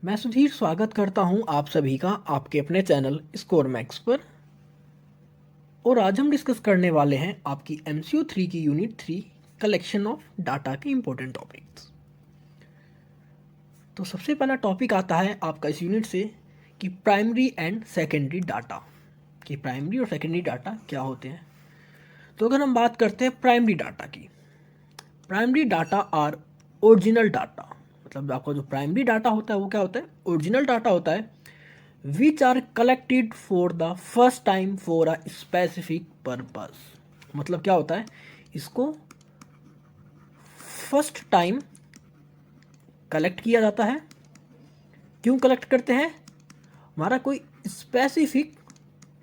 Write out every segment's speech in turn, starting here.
मैं सुधीर स्वागत करता हूं आप सभी का आपके अपने चैनल स्कोर मैक्स पर। और आज हम डिस्कस करने वाले हैं आपकी MCO 3 की यूनिट 3 कलेक्शन ऑफ डाटा के इम्पोर्टेंट टॉपिक्स। तो सबसे पहला टॉपिक आता है आपका इस यूनिट से कि प्राइमरी एंड सेकेंडरी डाटा, कि प्राइमरी और सेकेंडरी डाटा क्या होते हैं। तो अगर हम बात करते हैं प्राइमरी डाटा की, primary data are original data. मतलब आपका जो प्राइमरी डाटा होता है वो क्या होता है, ओरिजिनल डाटा होता है, which are collected for the first time for a specific purpose. मतलब क्या होता है, इसको फर्स्ट टाइम कलेक्ट किया जाता है। क्यों कलेक्ट करते हैं, हमारा कोई स्पेसिफिक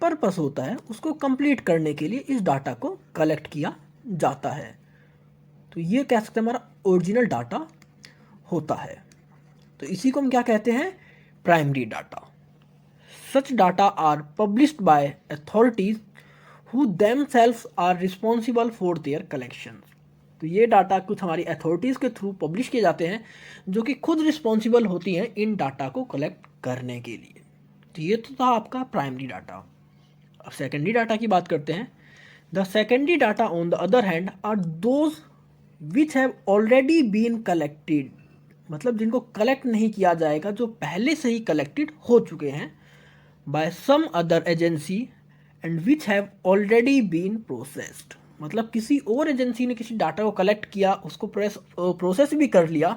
पर्पस होता है, उसको कंप्लीट करने के लिए इस डाटा को कलेक्ट किया जाता है। तो ये कह सकते हैं हमारा ओरिजिनल डाटा होता है। तो इसी को हम क्या कहते हैं, primary data. Such data are published by authorities who themselves are responsible for their collections। तो ये डाटा कुछ हमारी अथॉरिटीज़ के थ्रू पब्लिश किए जाते हैं जो कि खुद रिस्पॉन्सिबल होती हैं इन डाटा को कलेक्ट करने के लिए। तो ये तो था आपका प्राइमरी डाटा। अब सेकेंडरी डाटा की बात करते हैं। The secondary data on the other hand are those which have already been collected. मतलब जिनको कलेक्ट नहीं किया जाएगा, जो पहले से ही कलेक्टेड हो चुके हैं by some other agency and which have already been processed। मतलब किसी और एजेंसी ने किसी डाटा को कलेक्ट किया, उसको प्रोसेस भी कर लिया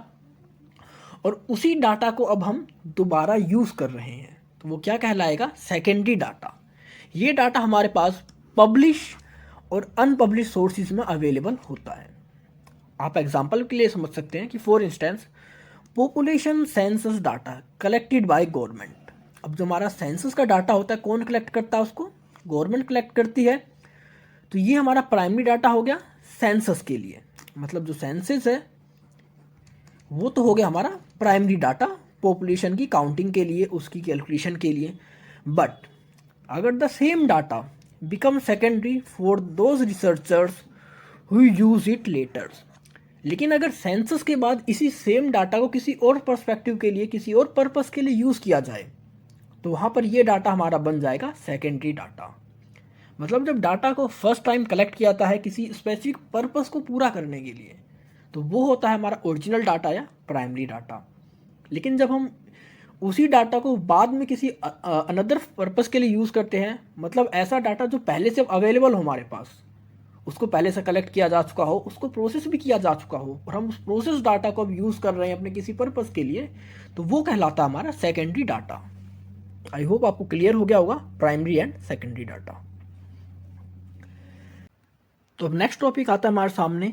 और उसी डाटा को अब हम दोबारा यूज़ कर रहे हैं, तो वो क्या कहलाएगा, सेकेंडरी डाटा। ये डाटा हमारे पास पब्लिश और अनपब्लिश सोर्सेज में अवेलेबल होता है। आप एग्जांपल के लिए समझ सकते हैं कि for instance population census data collected by government. अब जो हमारा सेंसस का डाटा होता है, कौन कलेक्ट करता है उसको, गवर्नमेंट कलेक्ट करती है। तो ये हमारा प्राइमरी डाटा हो गया सेंसस के लिए। मतलब जो सेंसस है वो तो हो गया हमारा प्राइमरी डाटा पॉपुलेशन की काउंटिंग के लिए, उसकी कैलकुलेशन के लिए। बट अगर the same data become secondary for those researchers who use it later. लेकिन अगर सेंसस के बाद इसी सेम डाटा को किसी और पर्सपेक्टिव के लिए, किसी और पर्पस के लिए यूज़ किया जाए, तो वहाँ पर ये डाटा हमारा बन जाएगा सेकेंडरी डाटा। मतलब जब डाटा को फर्स्ट टाइम कलेक्ट किया जाता है किसी स्पेसिफिक पर्पस को पूरा करने के लिए, तो वो होता है हमारा ओरिजिनल डाटा या प्राइमरी डाटा। लेकिन जब हम उसी डाटा को बाद में किसी अनदर पर्पस के लिए यूज़ करते हैं, मतलब ऐसा डाटा जो पहले से अवेलेबल हो हमारे पास, उसको पहले से कलेक्ट किया जा चुका हो, उसको प्रोसेस भी किया जा चुका हो, और हम उस प्रोसेस डाटा को अब यूज़ कर रहे हैं अपने किसी पर्पस के लिए, तो वो कहलाता है हमारा सेकेंडरी डाटा। आई होप आपको क्लियर हो गया होगा प्राइमरी एंड सेकेंडरी डाटा। तो अब नेक्स्ट टॉपिक आता है हमारे सामने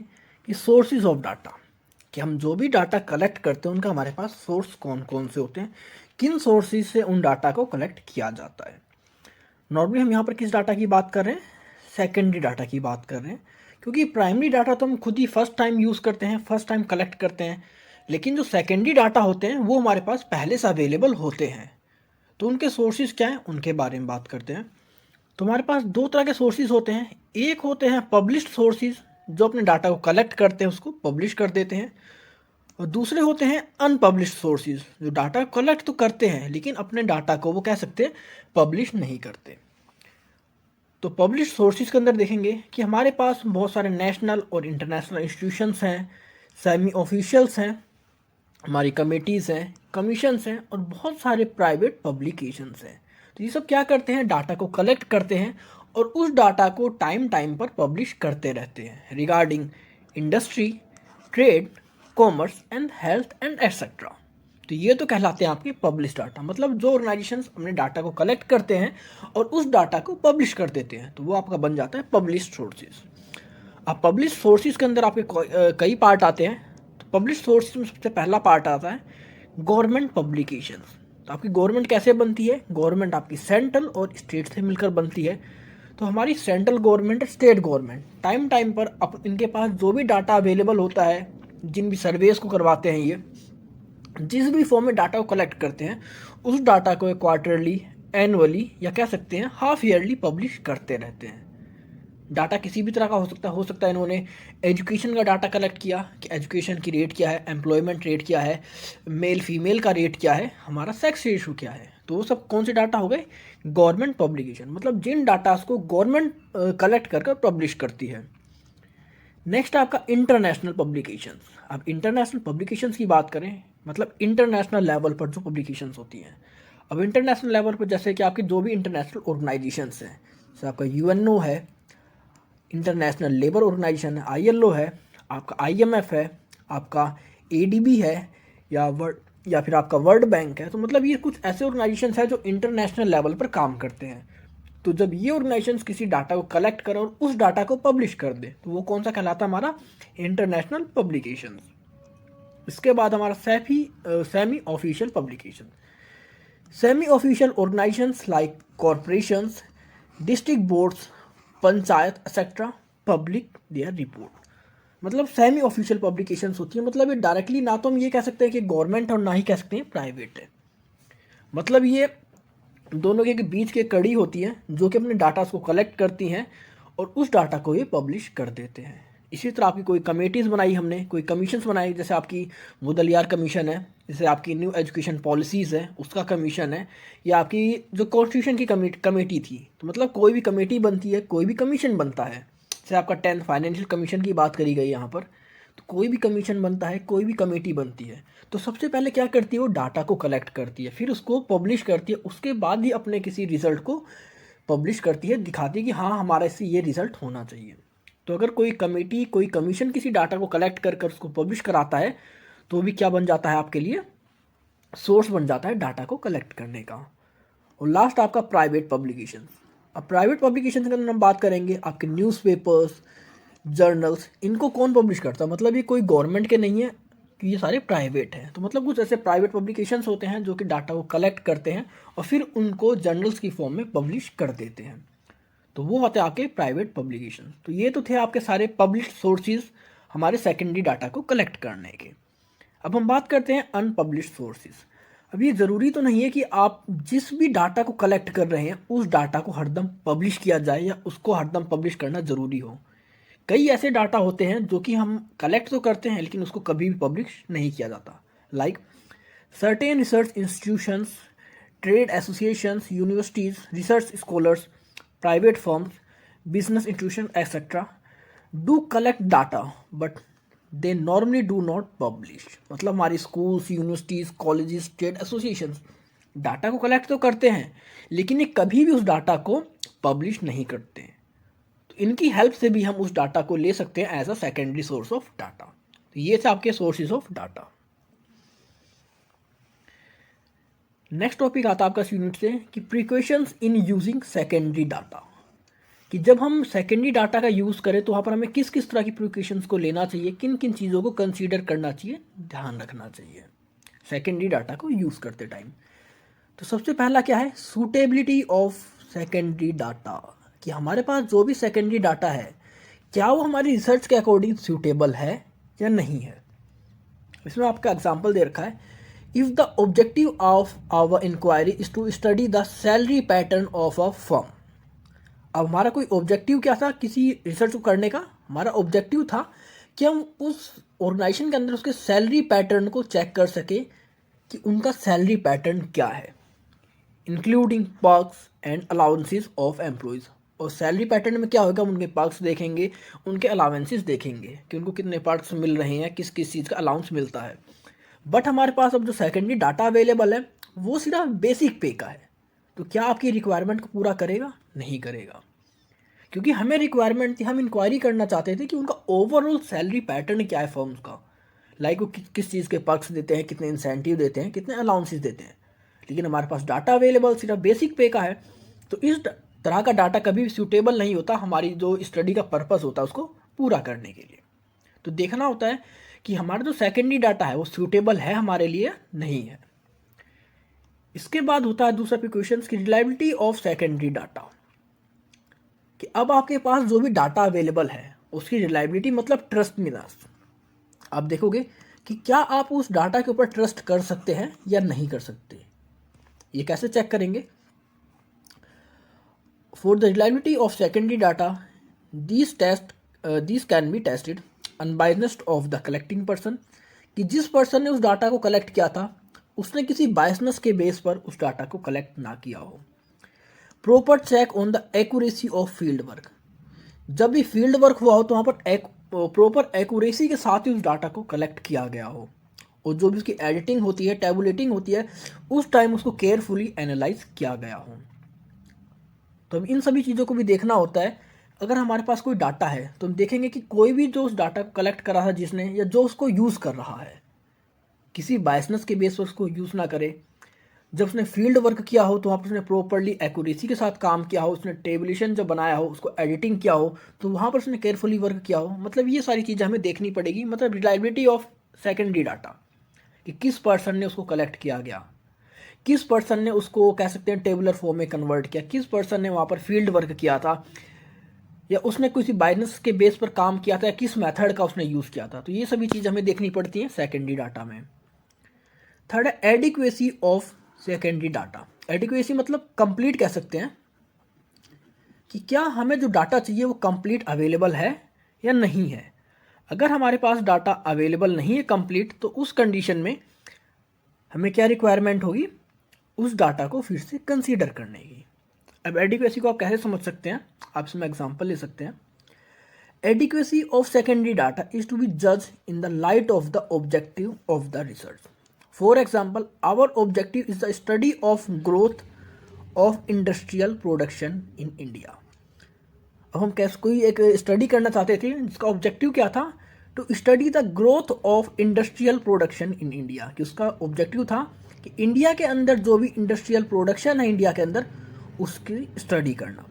कि सोर्सेज ऑफ डाटा, कि हम जो भी डाटा कलेक्ट करते हैं उनका हमारे पास सोर्स कौन कौन से होते हैं, किन सोर्सेज से उन डाटा को कलेक्ट किया जाता है। नॉर्मली हम यहाँ पर किस डाटा की बात कर रहे हैं, सेकेंडरी डाटा की बात कर रहे हैं, क्योंकि प्राइमरी डाटा तो हम खुद ही फर्स्ट टाइम यूज़ करते हैं, फर्स्ट टाइम कलेक्ट करते हैं। लेकिन जो सेकेंडरी डाटा होते हैं वो हमारे पास पहले से अवेलेबल होते हैं। तो उनके सोर्सेज क्या हैं, उनके बारे में बात करते हैं। तो हमारे पास दो तरह के सोर्सेज होते हैं। एक होते हैं पब्लिश्ड सोर्सेज, जो अपने डाटा को कलेक्ट करते हैं उसको पब्लिश कर देते हैं, और दूसरे होते हैं अनपब्लिश्ड सोर्सेज, जो डाटा कलेक्ट तो करते हैं लेकिन अपने डाटा को वो कह सकते हैं पब्लिश नहीं करते। तो पब्लिश्ड सोर्सेज के अंदर देखेंगे कि हमारे पास बहुत सारे नेशनल और इंटरनेशनल इंस्टीट्यूशंस हैं, सेमी ऑफिशियल्स हैं, हमारी कमेटीज़ हैं, कमीशंस हैं, और बहुत सारे प्राइवेट पब्लिकेशंस हैं। तो ये सब क्या करते हैं, डाटा को कलेक्ट करते हैं और उस डाटा को टाइम टाइम पर पब्लिश करते रहते हैं regarding industry, trade, commerce and health and etcetera. तो ये तो कहलाते हैं आपके पब्लिश डाटा। मतलब जो ऑर्गेनाइजेशंस अपने डाटा को कलेक्ट करते हैं और उस डाटा को पब्लिश कर देते हैं, तो वो आपका बन जाता है पब्लिश सोर्सेज। अब पब्लिश सोर्सेज के अंदर आपके कई पार्ट आते हैं। तो पब्लिश सोर्सेज में सबसे पहला पार्ट आता है गवर्नमेंट पब्लिकेशंस। तो आपकी गवर्नमेंट कैसे बनती है, गवर्नमेंट आपकी सेंट्रल और स्टेट से मिलकर बनती है। तो हमारी central government, state government time time पर इनके पास जो भी डाटा अवेलेबल होता है, जिन भी सर्वेस को करवाते हैं, ये जिस भी फॉर्म में डाटा को कलेक्ट करते हैं, उस डाटा को क्वार्टरली, एनुअली या कह सकते हैं हाफ ईयरली पब्लिश करते रहते हैं। डाटा किसी भी तरह का हो सकता है इन्होंने एजुकेशन का डाटा कलेक्ट किया कि एजुकेशन की रेट क्या है, एम्प्लॉयमेंट रेट क्या है, मेल फीमेल का रेट क्या है, हमारा सेक्स रेशो क्या है। तो वो सब कौन से डाटा हो गए? गवर्नमेंट पब्लिकेशन, मतलब जिन डाटास को गवर्नमेंट कलेक्ट कर पब्लिश करती है। नेक्स्ट आपका इंटरनेशनल पब्लिकेशंस। अब इंटरनेशनल पब्लिकेशंस की बात करें, मतलब इंटरनेशनल लेवल पर जो पब्लिकेशंस होती हैं। अब इंटरनेशनल लेवल पर जैसे कि आपकी जो भी इंटरनेशनल ऑर्गेनाइजेशंस हैं, जैसे आपका यूएनओ है, इंटरनेशनल लेबर ऑर्गेनाइजेशन है, आईएलओ है, आपका आईएमएफ है, आपका एडीबी है, या फिर आपका वर्ल्ड बैंक है। तो मतलब ये कुछ ऐसे ऑर्गेनाइजेशंस हैं जो इंटरनेशनल लेवल पर काम करते हैं। तो जब ये ऑर्गेनाइजेशंस किसी डाटा को कलेक्ट कर और उस डाटा को पब्लिश कर दे तो वो कौन सा कहलाता है? हमारा इंटरनेशनल पब्लिकेशंस। इसके बाद हमारा semi official publication. Semi official organisations like corporations, district boards, panchayat etcetera public there report. मतलब सेमी ऑफिशियल पब्लिकेशंस होती है, मतलब ये डायरेक्टली ना तो हम ये कह सकते हैं कि गवर्नमेंट और ना ही कह सकते हैं प्राइवेट है। मतलब ये दोनों के बीच की कड़ी होती है जो कि अपने डाटा को कलेक्ट करती हैं और उस डाटा को ये पब्लिश कर देते हैं। इसी तरह आपकी कोई कमेटीज़ बनाई हमने, कोई कमीशंस बनाई, जैसे आपकी मुदलियार कमीशन है, जैसे आपकी न्यू एजुकेशन पॉलिसीज़ है उसका कमीशन है, या आपकी जो कॉन्स्टिट्यूशन की कमेटी थी। तो मतलब कोई भी कमेटी बनती है, कोई भी कमीशन बनता है। जैसे आपका 10th फाइनेंशियल कमीशन की बात करी गई यहाँ पर, तो कोई भी कमीशन बनता है, कोई भी कमेटी बनती है, तो सबसे पहले क्या करती है? वो डाटा को कलेक्ट करती है, फिर उसको पब्लिश करती है, उसके बाद ही अपने किसी रिजल्ट को पब्लिश करती है, दिखाती है कि हाँ हमारा इससे ये रिजल्ट होना चाहिए। तो अगर कोई कमेटी, कोई कमीशन किसी डाटा को कलेक्ट कर उसको पब्लिश कराता है तो वो भी क्या बन जाता है आपके लिए? सोर्स बन जाता है डाटा को कलेक्ट करने का। और लास्ट आपका प्राइवेट पब्लिकेशन। अब प्राइवेट पब्लिकेशन के अंदर हम बात करेंगे आपके न्यूज़पेपर्स, जर्नल्स। इनको कौन पब्लिश करता है? मतलब ये कोई गवर्नमेंट के नहीं है कि ये सारे प्राइवेट हैं। तो मतलब कुछ ऐसे प्राइवेट पब्लिकेशंस होते हैं जो कि डाटा को कलेक्ट करते हैं और फिर उनको जर्नल्स की फॉर्म में पब्लिश कर देते हैं। तो वो होते हैं आपके प्राइवेट पब्लिकेशन। तो ये तो थे आपके सारे पब्लिश्ड सोर्सेज हमारे सेकेंडरी डाटा को कलेक्ट करने के। अब हम बात करते हैं अनपब्लिश्ड सोर्सेज। अब ये ज़रूरी तो नहीं है कि आप जिस भी डाटा को कलेक्ट कर रहे हैं उस डाटा को हरदम पब्लिश किया जाए या उसको हरदम पब्लिश करना ज़रूरी हो। कई ऐसे डाटा होते हैं जो कि हम कलेक्ट तो करते हैं लेकिन उसको कभी भी पब्लिश नहीं किया जाता। Like certain research institutions, trade associations, universities, research scholars, private firms, business institution etcetera do collect data but they normally do not publish. मतलब हमारी schools, universities, colleges, trade associations data को कलेक्ट तो करते हैं लेकिन ये कभी भी उस डाटा को पब्लिश नहीं करते हैं। तो इनकी हेल्प से भी हम उस डाटा को ले सकते हैं as a secondary source of data. तो ये थे आपके sources of data. Next topic आता है आपका इस यूनिट से कि precautions in using secondary data. कि जब हम सेकेंडरी डाटा का यूज़ करें तो वहाँ पर हमें किस किस तरह की प्रिकॉशंस को लेना चाहिए, किन किन चीज़ों को कंसीडर करना चाहिए, ध्यान रखना चाहिए सेकेंडरी डाटा को यूज़ करते टाइम। तो सबसे पहला क्या है? Suitability of secondary data. कि हमारे पास जो भी सेकेंडरी डाटा है क्या वो हमारी रिसर्च के अकॉर्डिंग सूटेबल है या नहीं है। इसमें आपका एग्जाम्पल दे रखा है, if the objective of our inquiry is to study the salary pattern of a firm. अब हमारा कोई ऑब्जेक्टिव क्या था किसी रिसर्च को करने का? हमारा ऑब्जेक्टिव था कि हम उस ऑर्गेनाइजेशन के अंदर उसके सैलरी पैटर्न को चेक कर सके कि उनका सैलरी पैटर्न क्या है, including perks and allowances of employees. और सैलरी पैटर्न में क्या होगा? हम उनके पर्क्स देखेंगे, उनके अलाउंसेस देखेंगे कि उनको कितने पर्क्स मिल रहे हैं, किस किस चीज़ का अलाउंस मिलता है। बट हमारे पास अब जो सेकेंडरी डाटा अवेलेबल है वो सिर्फ बेसिक पे का है। तो क्या आपकी रिक्वायरमेंट को पूरा करेगा? नहीं करेगा, क्योंकि हमें रिक्वायरमेंट थी, हम इंक्वायरी करना चाहते थे कि उनका ओवरऑल सैलरी पैटर्न क्या है फर्म्स का। लाइक वो किस चीज़ के पर्क्स देते हैं, कितने इंसेंटिव देते हैं, कितने अलाउंसेस देते हैं। लेकिन हमारे पास डाटा अवेलेबल सिर्फ बेसिक पे का है। तो इस तरह का डाटा कभी भी सूटेबल नहीं होता हमारी जो स्टडी का पर्पस होता है उसको पूरा करने के लिए। तो देखना होता है कि हमारा जो सेकेंडरी डाटा है वो सूटेबल है हमारे लिए, नहीं है। इसके बाद होता है दूसरा प्रिकॉशन की रिलायबिलिटी ऑफ सेकेंडरी डाटा। कि अब आपके पास जो भी डाटा अवेलेबल है उसकी रिलायबिलिटी मतलब ट्रस्टवर्दीनेस। आप देखोगे कि क्या आप उस डाटा के ऊपर ट्रस्ट कर सकते हैं या नहीं कर सकते। ये कैसे चेक करेंगे? For the reliability of secondary data these can be tested unbiased of the collecting person, कि जिस पर्सन ने उस डाटा को कलेक्ट किया था उसने किसी बायसनेस के बेस पर उस डाटा को कलेक्ट ना किया हो। Proper check on the accuracy of field work, जब भी फील्ड वर्क हुआ हो तो वहाँ पर प्रॉपर एक्यूरेसी के साथ ही उस डाटा को कलेक्ट किया गया हो, और जो भी उसकी एडिटिंग होती है, टैबुलेटिंग होती है, उस टाइम उसको केयरफुली एनालाइज किया गया हो। तो अब इन सभी चीज़ों को भी देखना होता है। अगर हमारे पास कोई डाटा है तो हम देखेंगे कि कोई भी जो उस डाटा को कलेक्ट कर रहा है जिसने, या जो उसको यूज़ कर रहा है, किसी बायसनेस के बेस पर उसको यूज़ ना करे। जब उसने फील्ड वर्क किया हो तो वहाँ पर उसने प्रॉपरली एक्यूरेसी के साथ काम किया हो, उसने टेबुलेशन जब बनाया हो, उसको एडिटिंग किया हो, तो वहाँ पर उसने केयरफुली वर्क किया हो। मतलब ये सारी चीज़ें हमें देखनी पड़ेगी। मतलब रिलायबिलिटी ऑफ सेकेंडरी डाटा, कि किस पर्सन ने उसको कलेक्ट किया गया, किस पर्सन ने उसको कह सकते हैं टेबुलर फॉर्म में कन्वर्ट किया, किस पर्सन ने वहाँ पर फील्ड वर्क किया था, या उसने किसी बायसनेस के बेस पर काम किया था, या किस मेथड का उसने यूज़ किया था। तो ये सभी चीज़ हमें देखनी पड़ती हैं सेकेंडरी डाटा में। थर्ड है adequacy of secondary data. Adequacy मतलब कंप्लीट कह सकते हैं, कि क्या हमें जो डाटा चाहिए वो कंप्लीट अवेलेबल है या नहीं है। अगर हमारे पास डाटा अवेलेबल नहीं है कंप्लीट, तो उस कंडीशन में हमें क्या रिक्वायरमेंट होगी, उस डाटा को फिर से कंसीडर करने की। अब एडिक्वेसी को आप कैसे समझ सकते हैं, आप इसमें एग्जांपल ले सकते हैं। Adequacy of secondary data is to be जज in the light of the objective of the research. For example, our objective is the study of growth of industrial production in India. अब हम कैसे कोई एक study करना चाहते थे जिसका ऑब्जेक्टिव क्या था, to study the growth of industrial production in India, कि उसका ऑब्जेक्टिव था कि इंडिया के अंदर जो भी इंडस्ट्रियल प्रोडक्शन है इंडिया के अंदर, उसकी स्टडी करना।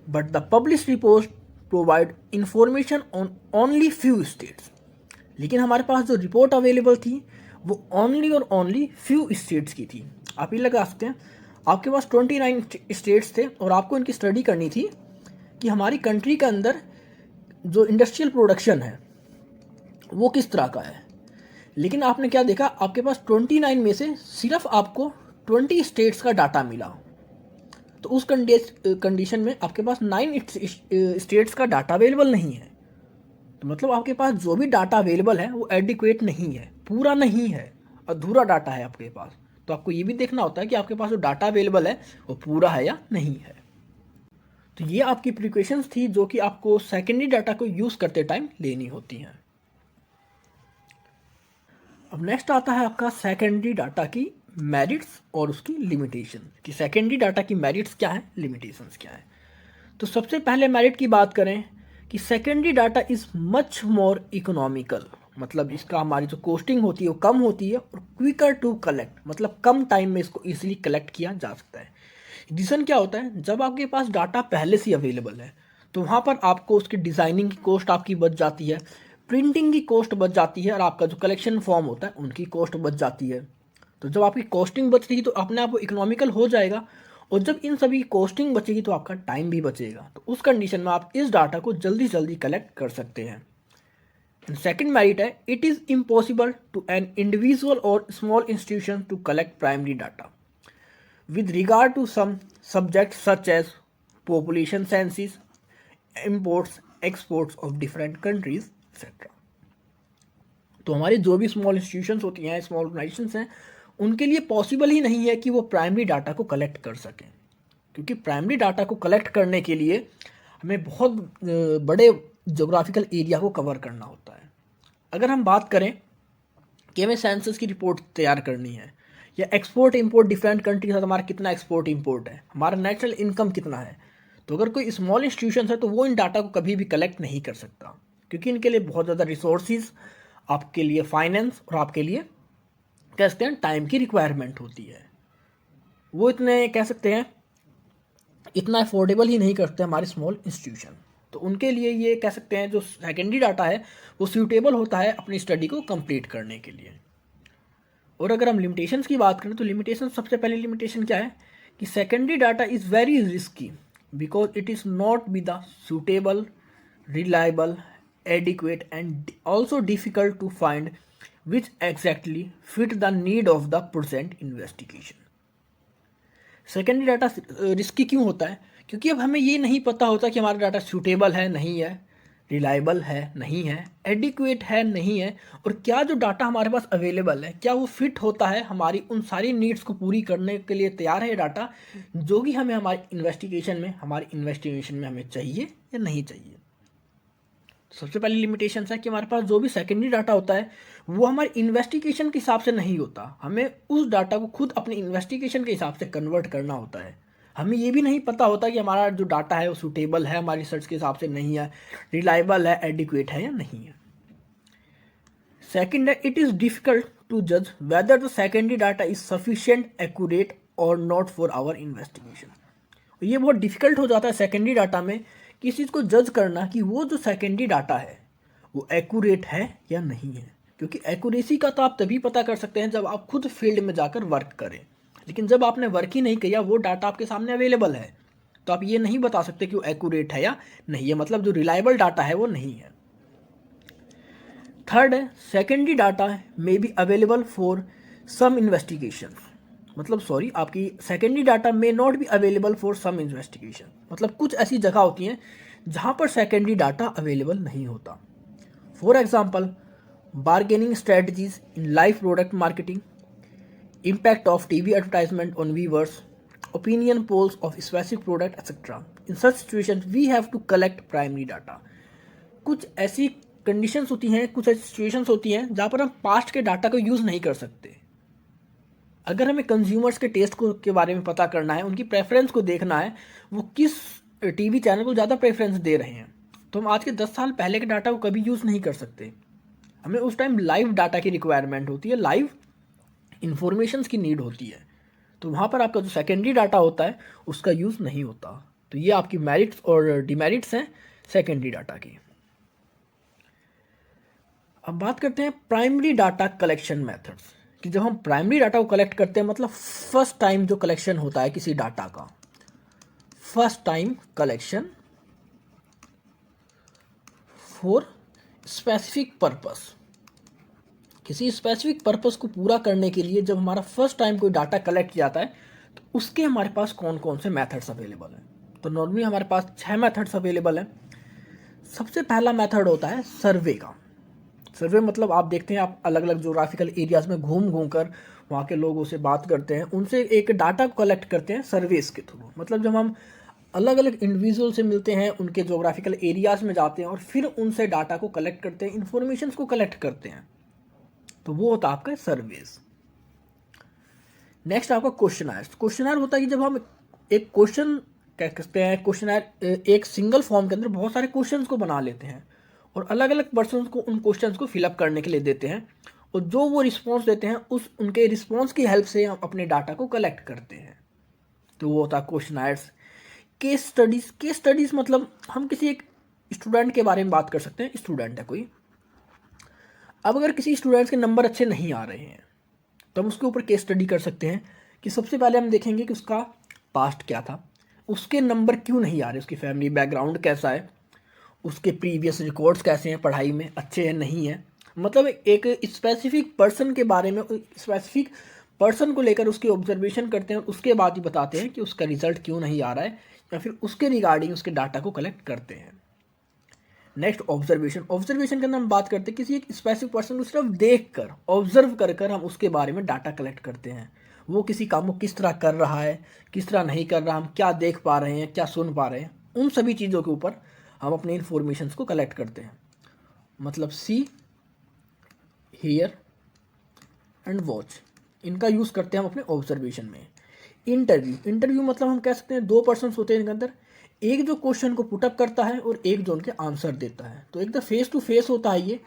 But the publish report provide information on only few states, लेकिन हमारे पास जो रिपोर्ट अवेलेबल थी वो ओनली और ओनली फ्यू स्टेट्स की थी। आप ये लगा सकते हैं, आपके पास 29 स्टेट्स थे और आपको इनकी स्टडी करनी थी कि हमारी कंट्री के अंदर जो इंडस्ट्रियल प्रोडक्शन है वो किस तरह का है। लेकिन आपने क्या देखा, आपके पास 29 में से सिर्फ आपको 20 स्टेट्स का डाटा मिला। तो उस कंडीशन में आपके पास 9 स्टेट्स का डाटा अवेलेबल नहीं है। तो मतलब आपके पास जो भी डाटा अवेलेबल है वो एडिक्वेट नहीं है, पूरा नहीं है, अधूरा डाटा है आपके पास। तो आपको ये भी देखना होता है कि आपके पास जो डाटा अवेलेबल है वो पूरा है या नहीं है। तो ये आपकी प्रिकॉशंस थी जो कि आपको सेकेंडरी डाटा को यूज़ करते टाइम लेनी होती हैं। अब नेक्स्ट आता है आपका सेकेंडरी डाटा की मेरिट्स और उसकी लिमिटेशन, कि सेकेंडरी डाटा की मेरिट्स क्या है, लिमिटेशंस क्या है। तो सबसे पहले मेरिट की बात करें कि secondary data is much more economical, मतलब इसका हमारी जो कॉस्टिंग होती है वो कम होती है, और क्विकर टू कलेक्ट, मतलब कम टाइम में इसको इजीली कलेक्ट किया जा सकता है। रीज़न क्या होता है, जब आपके पास डाटा पहले से अवेलेबल है तो वहाँ पर आपको उसकी डिज़ाइनिंग की कॉस्ट आपकी बच जाती है, प्रिंटिंग की कॉस्ट बच जाती है, और आपका जो कलेक्शन फॉर्म होता है उनकी कॉस्ट बच जाती है। तो जब आपकी कॉस्टिंग बच रही तो अपने आप वो इकोनॉमिकल हो जाएगा, और जब इन सभी कॉस्टिंग बचेगी तो आपका टाइम भी बचेगा। तो उस कंडीशन में आप इस डाटा को जल्दी जल्दी कलेक्ट कर सकते हैं। एंड सेकेंड मेरिट है, it is impossible to an individual और small institution to collect primary data with regard to some subjects such as population census, imports, exports of different countries, etc. तो हमारे जो भी small institutions होती हैं, small organisations हैं, उनके लिए पॉसिबल ही नहीं है कि वो प्राइमरी डाटा को कलेक्ट कर सकें, क्योंकि प्राइमरी डाटा को कलेक्ट करने के लिए हमें बहुत बड़े जोग्राफिकल एरिया को कवर करना होता है। अगर हम बात करें कि हमें सेंसस की रिपोर्ट तैयार करनी है, या एक्सपोर्ट इंपोर्ट डिफरेंट कंट्री के साथ हमारा कितना एक्सपोर्ट इंपोर्ट है, हमारा नेशनल इनकम कितना है, तो अगर कोई स्मॉल इंस्टीट्यूशन है तो वो इन डाटा को कभी भी कलेक्ट नहीं कर सकता, क्योंकि इनके लिए बहुत ज़्यादा रिसोर्सेज, आपके लिए फाइनेंस और आपके लिए कह सकते हैं टाइम की रिक्वायरमेंट होती है। वो इतने कह सकते हैं इतना अफोर्डेबल ही नहीं करते हमारे स्मॉल इंस्टीट्यूशन। तो उनके लिए ये कह सकते हैं जो सेकेंडरी डाटा है वो सूटेबल होता है अपनी स्टडी को कंप्लीट करने के लिए। और अगर हम लिमिटेशंस की बात करें तो लिमिटेशन, सबसे पहली लिमिटेशन क्या है कि secondary data is very risky because it is not be the suitable, reliable, adequate and also difficult to find which exactly fit the need of the present investigation. Secondary data risky क्यों होता है, क्योंकि अब हमें ये नहीं पता होता कि हमारा डाटा सूटेबल है नहीं है, रिलायबल है नहीं है, एडिक्वेट है नहीं है, और क्या जो डाटा हमारे पास अवेलेबल है क्या वो फिट होता है, हमारी उन सारी नीड्स को पूरी करने के लिए तैयार है ये डाटा, जो कि हमें हमारी इन्वेस्टिगेशन में हमें चाहिए या नहीं चाहिए। सबसे पहली लिमिटेशन है कि हमारे पास जो भी सेकेंडरी डाटा होता है वो हमारी इन्वेस्टिगेशन के हिसाब से नहीं होता, हमें उस डाटा को खुद अपनी इन्वेस्टिगेशन के हिसाब से कन्वर्ट करना होता है। हमें ये भी नहीं पता होता कि हमारा जो डाटा है वो सूटेबल है हमारी रिसर्च के हिसाब से नहीं है, रिलायबल है, एडिक्वेट है या नहीं है। सेकेंड है, इट इज़ डिफिकल्ट टू जज whether the secondary data is sufficient, accurate और नॉट फॉर आवर इन्वेस्टिगेशन। ये बहुत डिफिकल्ट हो जाता है सेकेंडरी डाटा में किस चीज़ को जज करना कि वो जो सेकेंडरी डाटा है वो एक्यूरेट है या नहीं है, क्योंकि एक्यूरेसी का तो आप तभी पता कर सकते हैं जब आप खुद फील्ड में जाकर वर्क करें, लेकिन जब आपने वर्क ही नहीं किया, वो डाटा आपके सामने अवेलेबल है, तो आप ये नहीं बता सकते कि वो एक्यूरेट है या नहीं है, मतलब जो रिलायबल डाटा है वो नहीं है। थर्ड है, secondary data may be available for some investigation, मतलब सॉरी आपकी secondary data may not be available for some investigation, मतलब कुछ ऐसी जगह होती हैं जहाँ पर सेकेंडरी डाटा अवेलेबल नहीं होता। For example, bargaining strategies in live product marketing, impact of TV advertisement on viewers, opinion polls of specific product, etc. In such situations, we have to collect primary data. कुछ ऐसी conditions होती हैं, कुछ ऐसी situations होती हैं जहाँ पर हम पास्ट के डाटा को यूज़ नहीं कर सकते। अगर हमें कंज्यूमर्स के टेस्ट को के बारे में पता करना है, उनकी प्रेफरेंस को देखना है, वो किस टीवी चैनल को ज़्यादा प्रेफरेंस दे रहे हैं, तो हम आज के 10 साल पहले के डाटा को कभी यूज़ नहीं कर सकते। हमें उस टाइम लाइव डाटा की रिक्वायरमेंट होती है, लाइव इन्फॉर्मेशंस की नीड होती है, तो वहाँ पर आपका जो सेकेंडरी डाटा होता है उसका यूज़ नहीं होता। तो ये आपकी मेरिट्स और डिमेरिट्स हैं सेकेंडरी डाटा की। अब बात करते हैं प्राइमरी डाटा कलेक्शन मेथड्स, कि जब हम प्राइमरी डाटा को कलेक्ट करते हैं, मतलब फर्स्ट टाइम जो कलेक्शन होता है किसी डाटा का, first time collection for specific purpose, किसी स्पेसिफिक पर्पस को पूरा करने के लिए जब हमारा फर्स्ट टाइम कोई डाटा कलेक्ट किया जाता है तो उसके हमारे पास कौन कौन से मेथड्स अवेलेबल हैं। तो नॉर्मली हमारे पास 6 मेथड्स अवेलेबल हैं। सबसे पहला मेथड होता है सर्वे का। सर्वे मतलब आप देखते हैं, आप अलग अलग जोग्राफिकल एरियाज़ में घूम घूम कर वहाँ के लोगों से बात करते हैं, उनसे एक डाटा कलेक्ट करते हैं सर्वेस के थ्रू। मतलब जब हम अलग अलग इंडिविजुअल से मिलते हैं, उनके जोग्राफिकल एरियाज़ में जाते हैं और फिर उनसे डाटा को कलेक्ट करते हैं, इन्फॉर्मेशंस को कलेक्ट करते हैं, तो वो होता है आपका सर्वेस। नेक्स्ट आपका क्वेश्चनर। क्वेश्चनर होता है कि जब हम एक क्वेश्चन क्या कहते हैं, क्वेश्चनर एक सिंगल फॉर्म के अंदर बहुत सारे क्वेश्चंस को बना लेते हैं और अलग अलग पर्सन को उन क्वेश्चंस को फिलअप करने के लिए देते हैं, और जो वो रिस्पॉन्स देते हैं उस उनके रिस्पॉन्स की हेल्प से हम अपने डाटा को कलेक्ट करते हैं, तो वो होता है questioners. Case studies. Case studies मतलब हम किसी एक स्टूडेंट के बारे में बात कर सकते हैं। स्टूडेंट है कोई, अब अगर किसी स्टूडेंट्स के नंबर अच्छे नहीं आ रहे हैं तो हम उसके ऊपर केस स्टडी कर सकते हैं कि सबसे पहले हम देखेंगे कि उसका पास्ट क्या था, उसके नंबर क्यों नहीं आ रहे, उसकी फैमिली बैकग्राउंड कैसा है, उसके प्रीवियस रिकॉर्ड्स कैसे हैं, पढ़ाई में अच्छे हैं नहीं है। मतलब एक स्पेसिफिक पर्सन के बारे में, स्पेसिफिक पर्सन को लेकर उसकी ऑब्जर्वेशन करते हैं और उसके बाद ही बताते हैं कि उसका रिजल्ट क्यों नहीं आ रहा है, या फिर उसके रिगार्डिंग उसके डाटा को कलेक्ट करते हैं। Next observation. ऑब्जर्वेशन के अंदर हम बात करते हैं किसी एक स्पेसिफिक पर्सन को सिर्फ देख कर, ऑब्जर्व कर कर हम उसके बारे में डाटा कलेक्ट करते हैं। वो किसी काम को किस तरह कर रहा है, किस तरह नहीं कर रहा, हम क्या देख पा रहे हैं, क्या सुन पा रहे हैं, उन सभी चीज़ों के ऊपर हम अपने इन्फॉर्मेशंस को कलेक्ट करते हैं। मतलब सी, हियर एंड वॉच, इनका यूज़ करते हैं हम अपने ऑब्जर्वेशन में। इंटरव्यू। इंटरव्यू मतलब हम कह सकते हैं 2 पर्सन होते हैं इनके अंदर, एक जो क्वेश्चन को पुटअप करता है और एक जो उनके आंसर देता है, तो एकदम फेस टू फेस होता है ये।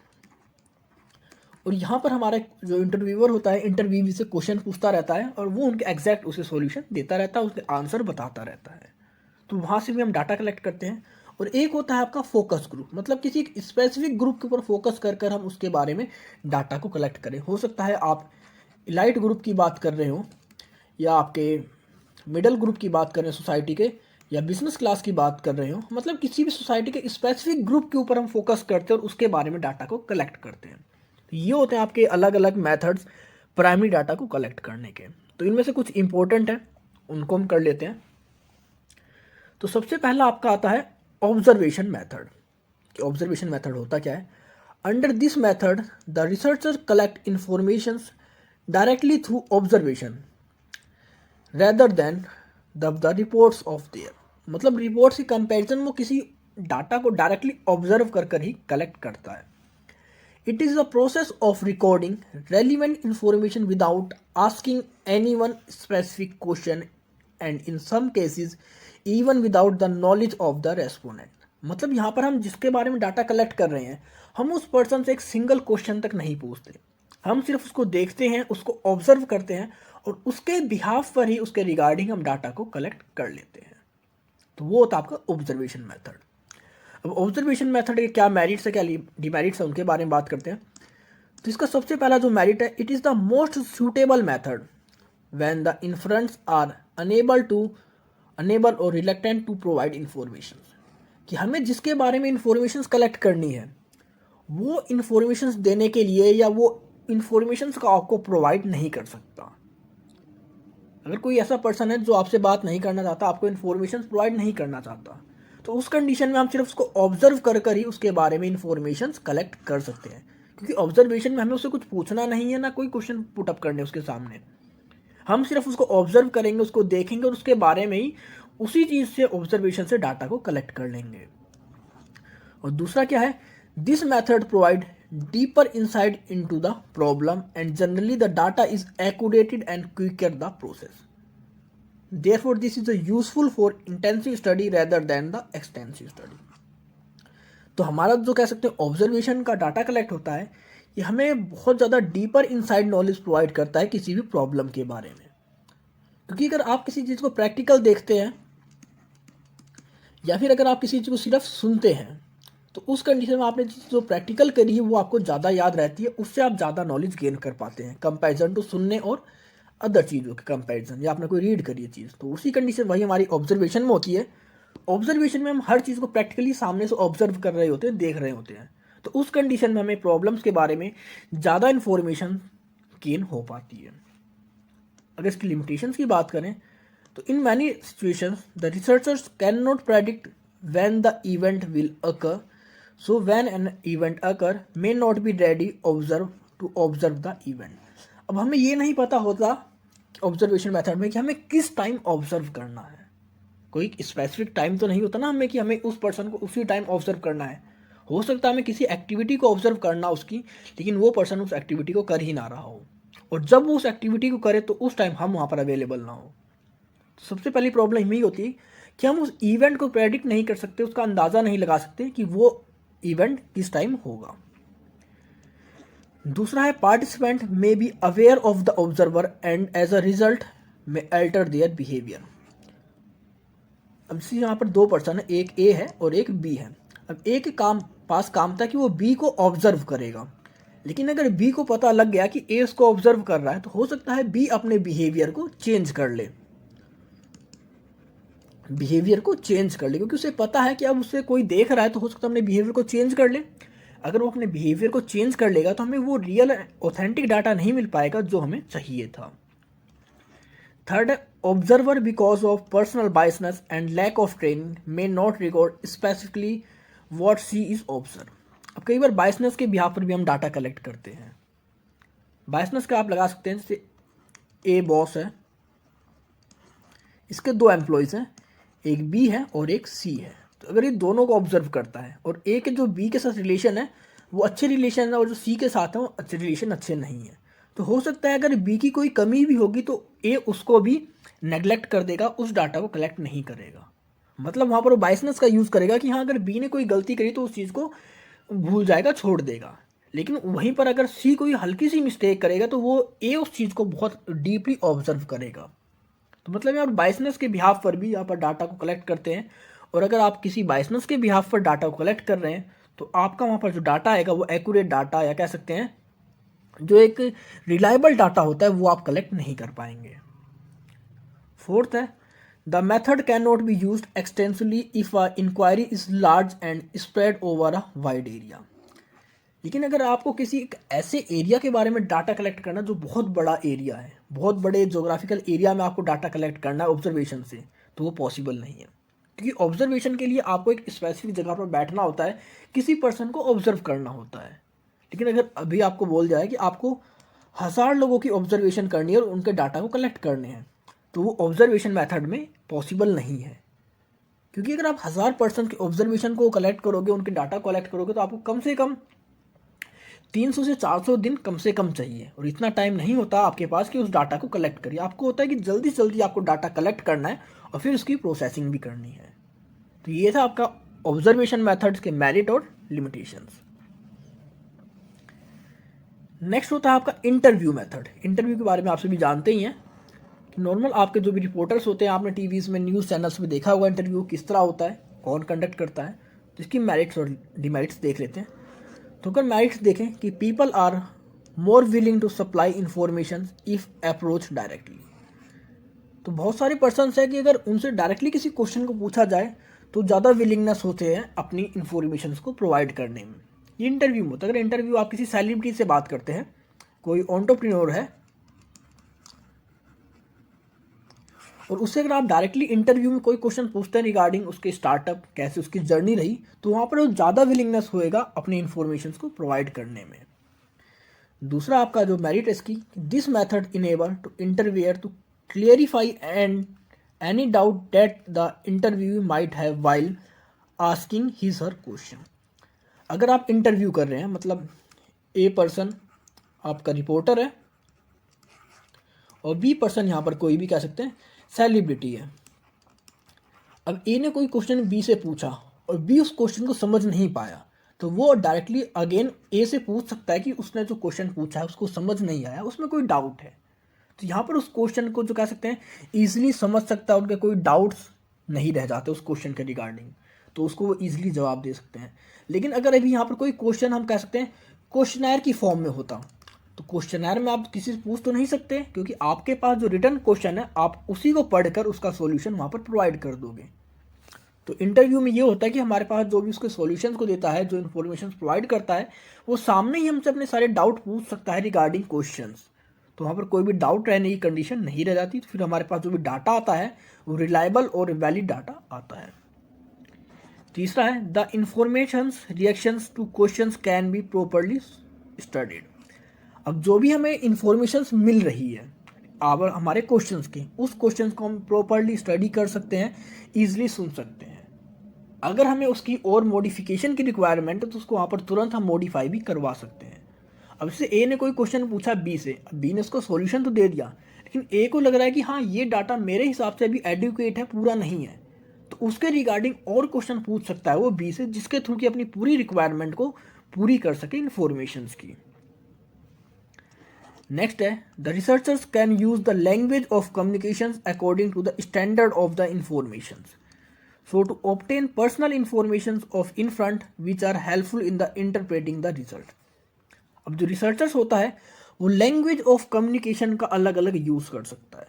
और यहाँ पर हमारा जो इंटरव्यूअर होता है, इंटरव्यूअर से क्वेश्चन पूछता रहता है और वो उनके एग्जैक्ट उसे सॉल्यूशन देता रहता है, उसके आंसर बताता रहता है, तो वहाँ से भी हम डाटा कलेक्ट करते हैं। और एक होता है आपका फोकस ग्रुप, मतलब किसी एक स्पेसिफिक ग्रुप के ऊपर फोकस कर कर हम उसके बारे में डाटा को कलेक्ट करें। हो सकता है आप इलाइट ग्रुप की बात कर रहे हो, या आपके मिडल ग्रुप की बात कर रहे हैं सोसाइटी के, या बिजनेस क्लास की बात कर रहे हो, मतलब किसी भी सोसाइटी के स्पेसिफिक ग्रुप के ऊपर हम फोकस करते हैं और उसके बारे में डाटा को कलेक्ट करते हैं। तो ये होते हैं आपके अलग अलग मेथड्स प्राइमरी डाटा को कलेक्ट करने के। तो इनमें से कुछ इंपॉर्टेंट है, उनको हम कर लेते हैं। तो तो सबसे पहला आपका आता है ऑब्जर्वेशन मेथड। कि ऑब्जर्वेशन मेथड होता क्या है? Under this method the researcher collect information directly through observation rather than the reports of their. मतलब रिपोर्ट्स की कंपैरिजन वो किसी डाटा को डायरेक्टली ऑब्जर्व कर ही कलेक्ट करता है। It is the process of recording relevant information without asking any one specific question and in some cases even without the knowledge of the respondent. मतलब यहाँ पर हम जिसके बारे में डाटा कलेक्ट कर रहे हैं, हम उस पर्सन से एक सिंगल क्वेश्चन तक नहीं पूछते, हम सिर्फ उसको देखते हैं, उसको ऑब्जर्व करते हैं और उसके बिहाफ पर ही उसके रिगार्डिंग हम डाटा को कलेक्ट कर लेते हैं। तो वो होता है आपका ऑब्जर्वेशन मेथड। अब ऑब्जर्वेशन मेथड के क्या मेरिट्स है, क्या डिमेरिट्स है, उनके बारे में बात करते हैं। तो इसका सबसे पहला जो मेरिट है, it is the most suitable method when the inference are unable or reluctant to provide information. कि हमें जिसके बारे में इंफॉर्मेशन कलेक्ट करनी है, वो इंफॉर्मेशन देने के लिए या वो इंफॉर्मेशन का आपको प्रोवाइड नहीं कर सकता। अगर कोई ऐसा पर्सन है जो आपसे बात नहीं करना चाहता, आपको इन्फॉर्मेशन प्रोवाइड नहीं करना चाहता, तो उस कंडीशन में हम सिर्फ उसको ऑब्जर्व कर ही उसके बारे में इन्फॉर्मेशन कलेक्ट कर सकते हैं। क्योंकि ऑब्जर्वेशन में हमें उससे कुछ पूछना नहीं है, ना कोई क्वेश्चन पुटअप करने उसके सामने। हम सिर्फ उसको ऑब्जर्व करेंगे, उसको देखेंगे और उसके बारे में ही उसी चीज़ से ऑब्जर्वेशन से डाटा को कलेक्ट कर लेंगे। और दूसरा क्या है, this method provide deeper insight into the problem and generally the data is accurate and quicker the process. Therefore this is a useful for intensive study rather than the extensive study. तो हमारा जो कह सकते हैं observation का data collect होता है, ये हमें बहुत ज़्यादा डीपर इनसाइड नॉलेज प्रोवाइड करता है किसी भी प्रॉब्लम के बारे में। क्योंकि अगर आप किसी चीज़ को प्रैक्टिकल देखते हैं या फिर अगर आप किसी चीज़ को सिर्फ सुनते हैं, तो उस कंडीशन में आपने जो प्रैक्टिकल करी है वो आपको ज़्यादा याद रहती है, उससे आप ज़्यादा नॉलेज गेन कर पाते हैं कंपैरिजन टू सुनने और अदर चीज़ों के कंपैरिजन, या आपने कोई रीड करी है चीज़। तो उसी कंडीशन वही हमारी ऑब्जर्वेशन में होती है। ऑब्जर्वेशन में हम हर चीज़ को प्रैक्टिकली सामने से ऑब्जर्व कर रहे होते हैं, देख रहे होते हैं। तो उस कंडीशन में हमें प्रॉब्लम्स के बारे में ज़्यादा इन्फॉर्मेशन गेन हो पाती है। अगर इसकी लिमिटेशंस की बात करें तो in many situations the researchers can not predict when the event will occur, so when an event occur may not be ready to observe the event। अब हमें ये नहीं पता होता ऑब्जर्वेशन मेथड में कि हमें किस टाइम ऑब्जर्व करना है। कोई स्पेसिफिक टाइम तो नहीं होता ना हमें कि हमें उस पर्सन को उसी टाइम ऑब्जर्व करना है। हो सकता है हमें किसी एक्टिविटी को ऑब्जर्व करना उसकी, लेकिन वो पर्सन उस एक्टिविटी को कर ही ना रहा हो, और जब वो उस एक्टिविटी को करे तो उस टाइम हम वहाँ पर अवेलेबल ना हो। सबसे पहली प्रॉब्लम यही होती है कि हम उस इवेंट को प्रेडिक्ट नहीं कर सकते, उसका अंदाज़ा नहीं लगा सकते कि वो इवेंट किस टाइम होगा। दूसरा है participant may be aware of the observer and as a result may alter their behaviour. अब जैसे यहाँ पर दो पर्सन है, एक ए है और एक बी है। अब ए के पास काम था कि वो बी को ऑब्जर्व करेगा, लेकिन अगर बी को पता लग गया कि ए उसको ऑब्जर्व कर रहा है, तो हो सकता है बी अपने बिहेवियर को चेंज कर ले, क्योंकि उसे पता है कि अब उसे कोई देख रहा है, तो हो सकता है अपने बिहेवियर को चेंज कर ले। अगर वो अपने बिहेवियर को चेंज कर लेगा तो हमें वो रियल ऑथेंटिक डाटा नहीं मिल पाएगा जो हमें चाहिए था। थर्ड है observer because of personal biasness and lack of training may not record specifically what she is observe. अब कई बार बायसनेस के बिहाफ पर भी हम डाटा कलेक्ट करते हैं। बायसनेस का आप लगा सकते हैं, जैसे ए बॉस है, इसके दो एम्प्लॉयज़ हैं, एक बी है और एक सी है। तो अगर ये दोनों को ऑब्जर्व करता है और ए के जो बी के साथ रिलेशन है वो अच्छे रिलेशन है और जो सी के साथ है वो अच्छे रिलेशन अच्छे नहीं है, तो हो सकता है अगर बी की कोई कमी भी होगी तो ए उसको भी नेग्लेक्ट कर देगा, उस डाटा को कलेक्ट नहीं करेगा। मतलब वहाँ पर वो बायसनेस का यूज़ करेगा कि हाँ अगर बी ने कोई गलती करी तो उस चीज़ को भूल जाएगा, छोड़ देगा। लेकिन वहीं पर अगर सी कोई हल्की सी मिस्टेक करेगा तो वो ए उस चीज़ को बहुत डीपली ऑब्जर्व करेगा। तो मतलब यहाँ बायसनेस के बिहाफ पर भी यहाँ पर डाटा को कलेक्ट करते हैं, और अगर आप किसी बायसनेस के बिहाफ पर डाटा को कलेक्ट कर रहे हैं तो आपका वहाँ पर जो डाटा आएगा वो एक्यूरेट डाटा, या कह सकते हैं जो एक रिलायबल डाटा होता है, वो आप कलेक्ट नहीं कर पाएंगे। फोर्थ है the method can not be used extensively if a inquiry is large and spread over a wide area. लेकिन अगर आपको किसी एक ऐसे एरिया के बारे में डाटा कलेक्ट करना जो बहुत बड़ा एरिया है, बहुत बड़े जोग्राफिकल एरिया में आपको डाटा कलेक्ट करना है ऑब्जर्वेशन से, तो वो पॉसिबल नहीं है। क्योंकि ऑब्जर्वेशन के लिए आपको एक स्पेसिफिक जगह पर बैठना होता है, किसी पर्सन को ऑब्जर्व करना होता है। लेकिन अगर अभी आपको बोल जाए कि आपको 1000 लोगों की ऑब्जर्वेशन करनी है और उनके डाटा को कलेक्ट करने हैं, तो वो ऑब्जर्वेशन मेथड में पॉसिबल नहीं है। क्योंकि अगर आप 1000 पर्सन के ऑब्जर्वेशन को कलेक्ट करोगे, उनके डाटा कलेक्ट करोगे, तो आपको कम से कम 300 से 400 दिन कम से कम चाहिए, और इतना टाइम नहीं होता आपके पास कि उस डाटा को कलेक्ट करिए। आपको होता है कि जल्दी से जल्दी आपको डाटा कलेक्ट करना है और फिर उसकी प्रोसेसिंग भी करनी है। तो ये था आपका ऑब्जर्वेशन मेथड्स के मेरिट और लिमिटेशंस। नेक्स्ट होता है आपका इंटरव्यू मेथड। इंटरव्यू के बारे में आप सभी जानते ही हैं कि नॉर्मल आपके जो भी रिपोर्टर्स होते हैं, आपने टीवीज़ में, न्यूज़ चैनल्स में देखा होगा इंटरव्यू किस तरह होता है, कौन कंडक्ट करता है। तो इसकी मेरिट्स और डिमेरिट्स देख लेते हैं। तो अगर मेरिट्स देखें कि people are more willing to supply information if approach directly. तो बहुत सारे पर्सनस है कि अगर उनसे डायरेक्टली किसी क्वेश्चन को पूछा जाए तो ज़्यादा विलिंगनेस होते हैं अपनी इंफॉर्मेशन को प्रोवाइड करने में। ये इंटरव्यू में होता है। अगर इंटरव्यू आप किसी सेलिब्रिटी से बात करते हैं, कोई एंटरप्रेन्योर है, और उससे अगर आप डायरेक्टली इंटरव्यू में कोई क्वेश्चन पूछते हैं रिगार्डिंग उसके स्टार्टअप, कैसे उसकी जर्नी रही, तो वहाँ पर वो ज़्यादा विलिंगनेस होएगा अपनी इंफॉर्मेशन को प्रोवाइड करने में। दूसरा आपका जो मेरिट है इसकी, this method enable to interviewer to clarify and any doubt that the interview might have while asking his her question. अगर आप इंटरव्यू कर रहे हैं, मतलब ए पर्सन आपका रिपोर्टर है और बी पर्सन यहाँ पर कोई भी कह सकते हैं सेलिब्रिटी है। अब ए ने कोई क्वेश्चन बी से पूछा और बी उस क्वेश्चन को समझ नहीं पाया, तो वो डायरेक्टली अगेन ए से पूछ सकता है कि उसने जो क्वेश्चन पूछा है उसको समझ नहीं आया, उसमें कोई डाउट है। तो यहाँ पर उस क्वेश्चन को जो कह सकते हैं ईजिली समझ सकता है, उनके कोई डाउट्स नहीं रह जाते उस क्वेश्चन के रिगार्डिंग, तो उसको वो ईजिली जवाब दे सकते हैं। लेकिन अगर अभी यहाँ पर कोई क्वेश्चन हम कह सकते हैं क्वेश्चनर की फॉर्म में होता, तो क्वेश्चनर में आप किसी से पूछ तो नहीं सकते, क्योंकि आपके पास जो रिटर्न क्वेश्चन है आप उसी को पढ़कर उसका सॉल्यूशन वहाँ पर प्रोवाइड कर दोगे। तो इंटरव्यू में ये होता है कि हमारे पास जो भी उसके सॉल्यूशंस को देता है, जो इन्फॉर्मेशन प्रोवाइड करता है, वो सामने ही हमसे अपने सारे डाउट पूछ सकता है रिगार्डिंग क्वेश्चंस। तो वहाँ पर कोई भी डाउट रहने की कंडीशन नहीं रह जाती। तो फिर हमारे पास जो भी डाटा आता है वो रिलायबल और वैलिड डाटा आता है। तीसरा है the informations reactions two questions can be properly studied. अब जो भी हमें इंफॉर्मेशंस मिल रही है अब हमारे क्वेश्चंस की, उस क्वेश्चंस को हम प्रॉपरली स्टडी कर सकते हैं, ईजिली सुन सकते हैं। अगर हमें उसकी और मॉडिफिकेशन की रिक्वायरमेंट है तो उसको वहाँ पर तुरंत हम मॉडिफाई भी करवा सकते हैं। अब जैसे ए ने कोई क्वेश्चन पूछा बी से, बी ने उसको सॉल्यूशन तो दे दिया, लेकिन ए को लग रहा है कि हाँ ये डाटा मेरे हिसाब से अभी एडुकेट है, पूरा नहीं है, तो उसके रिगार्डिंग और क्वेश्चन पूछ सकता है वो बी से, जिसके थ्रू कि अपनी पूरी रिक्वायरमेंट को पूरी कर सके इन्फॉर्मेशंस की। नेक्स्ट है the researchers can use the language of communications according to the standard of the informations, so to obtain personal informations of in front which are helpful in the interpreting the result। अब जो researchers होता है वो language of communication का अलग अलग use कर सकता है।